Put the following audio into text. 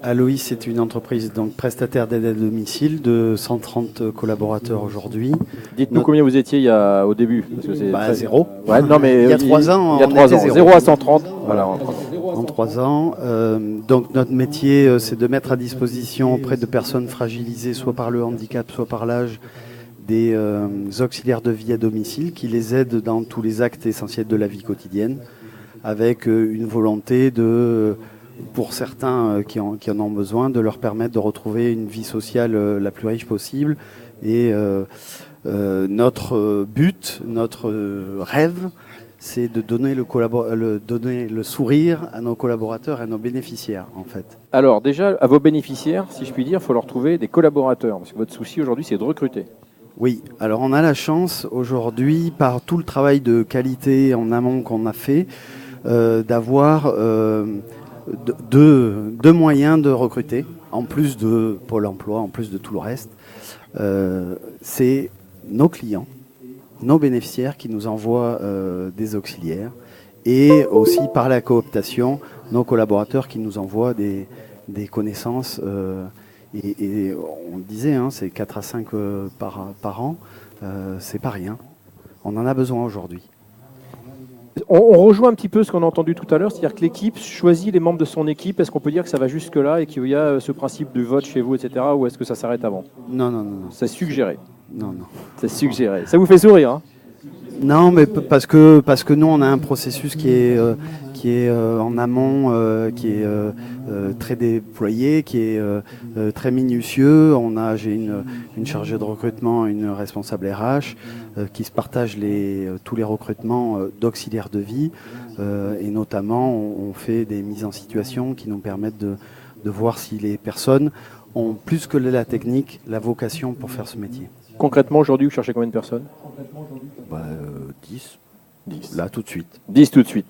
Aloïs, c'est une entreprise donc prestataire d'aide à domicile de 130 collaborateurs aujourd'hui. Dites-nous combien vous étiez au début. Parce que c'est zéro. Ouais, non, mais il y a 3 ans, il y a 3 ans. 0 à 130. Voilà, en 3 ans. Donc notre métier, c'est de mettre à disposition auprès de personnes fragilisées, soit par le handicap, soit par l'âge, des auxiliaires de vie à domicile qui les aident dans tous les actes essentiels de la vie quotidienne, avec une volonté pour certains qui en ont besoin, de leur permettre de retrouver une vie sociale la plus riche possible. Et notre but, notre rêve, c'est de donner le sourire à nos collaborateurs et à nos bénéficiaires, en fait. Alors déjà, à vos bénéficiaires, si je puis dire, il faut leur trouver des collaborateurs. Parce que votre souci aujourd'hui, c'est de recruter. Oui, alors on a la chance aujourd'hui, par tout le travail de qualité en amont qu'on a fait, d'avoir deux moyens de recruter, en plus de Pôle emploi, en plus de tout le reste. C'est nos clients, nos bénéficiaires qui nous envoient des auxiliaires, et aussi par la cooptation, nos collaborateurs qui nous envoient des connaissances. Et on le disait, c'est 4 à 5 par an, c'est pas rien. On en a besoin aujourd'hui. On rejoint un petit peu ce qu'on a entendu tout à l'heure, c'est-à-dire que l'équipe choisit les membres de son équipe. Est-ce qu'on peut dire que ça va jusque-là et qu'il y a ce principe de vote chez vous, etc. Ou est-ce que ça s'arrête avant ? Non. C'est suggéré. Non. C'est suggéré. Ça vous fait sourire, hein ? Non, mais parce que nous, on a un processus qui est en amont, qui est très déployé, qui est très minutieux. J'ai une chargée de recrutement, une responsable RH qui se partagent tous les recrutements d'auxiliaires de vie. Et notamment, on fait des mises en situation qui nous permettent de voir si les personnes ont plus que la technique, la vocation pour faire ce métier. Concrètement, aujourd'hui, vous cherchez combien de personnes ? 10. Là, tout de suite. 10 tout de suite.